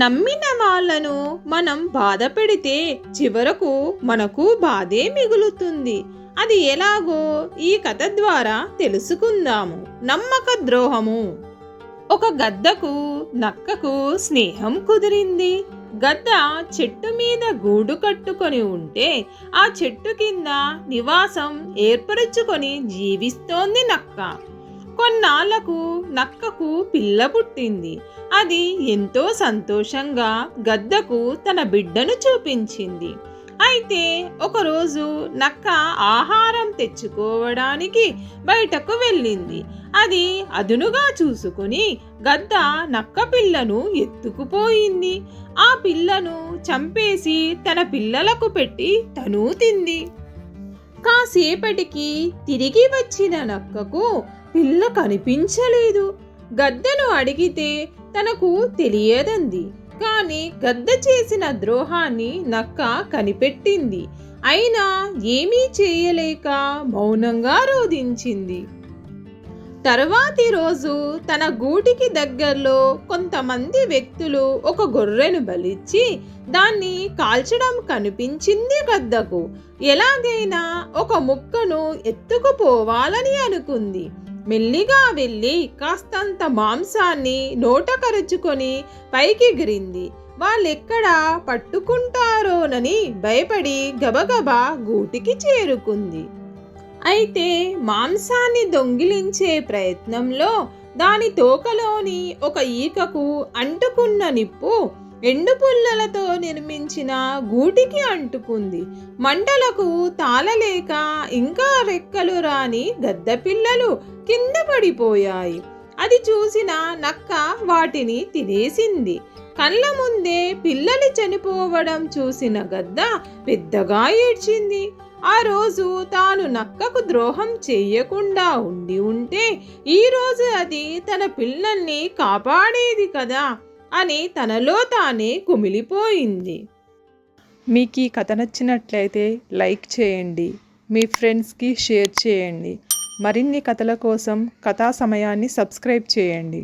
నమ్మిన వాళ్ళను మనం బాధ పెడితే చివరకు మనకు బాధే మిగులుతుంది. అది ఎలాగో ఈ కథ ద్వారా తెలుసుకుందాము. నమ్మక ద్రోహము. ఒక గద్దకు నక్కకు స్నేహం కుదిరింది. గద్ద చెట్టు మీద గూడు కట్టుకొని ఉంటే ఆ చెట్టు కింద నివాసం ఏర్పరచుకొని జీవిస్తోంది నక్క. కొన్నాళ్లకు నక్కకు పిల్ల పుట్టింది. అది ఎంతో సంతోషంగా గద్దకు తన బిడ్డను చూపించింది. అయితే ఒకరోజు నక్క ఆహారం తెచ్చుకోవడానికి బయటకు వెళ్ళింది. అది అదునుగా చూసుకుని గద్ద నక్క పిల్లను ఎత్తుకుపోయింది. ఆ పిల్లను చంపేసి తన పిల్లలకు పెట్టి తను తింది. కాసేపటికి తిరిగి వచ్చిన నక్కకు పిల్ల కనిపించలేదు. గద్దను అడిగితే తనకు తెలియదంది. కానీ గద్ద చేసిన ద్రోహాన్ని నక్క కనిపెట్టింది. అయినా ఏమీ చేయలేక మౌనంగా రోధించింది. తర్వాతి రోజు తన గూటికి దగ్గరలో కొంతమంది వ్యక్తులు ఒక గొర్రెను బలిచ్చి దాన్ని కాల్చడం కనిపించింది గద్దకు. ఎలాగైనా ఒక ముక్కను ఎత్తుకుపోవాలని అనుకుంది. మెల్లిగా వెళ్ళి కాస్తంత మాంసాన్ని నోట కరుచుకొని పైకి ఎగిరింది. వాళ్ళెక్కడ పట్టుకుంటారోనని భయపడి గబగబా గూటికి చేరుకుంది. అయితే మాంసాన్ని దొంగిలించే ప్రయత్నంలో దాని తోకలోని ఒక ఈకకు అంటుకున్న నిప్పు ఎండు పుల్లలతో నిర్మించిన గూటికి అంటుకుంది. మంటలకు తాళలేక ఇంకా రెక్కలు రాని గద్ద పిల్లలు కింద పడిపోయాయి. అది చూసిన నక్క వాటిని తినేసింది. కళ్ళ ముందే పిల్లలు చనిపోవడం చూసిన గద్ద పెద్దగా ఏడ్చింది. ఆ రోజు తాను నక్కకు ద్రోహం చేయకుండా ఉంటే ఈరోజు అది తన పిల్లల్ని కాపాడేది కదా అని తనలో తానే కుమిలిపోయింది. మీకు ఈ కథ నచ్చినట్లయితే లైక్ చేయండి, మీ ఫ్రెండ్స్కి షేర్ చేయండి. మరిన్ని కథల కోసం కథా సమయాన్ని సబ్స్క్రైబ్ చేయండి.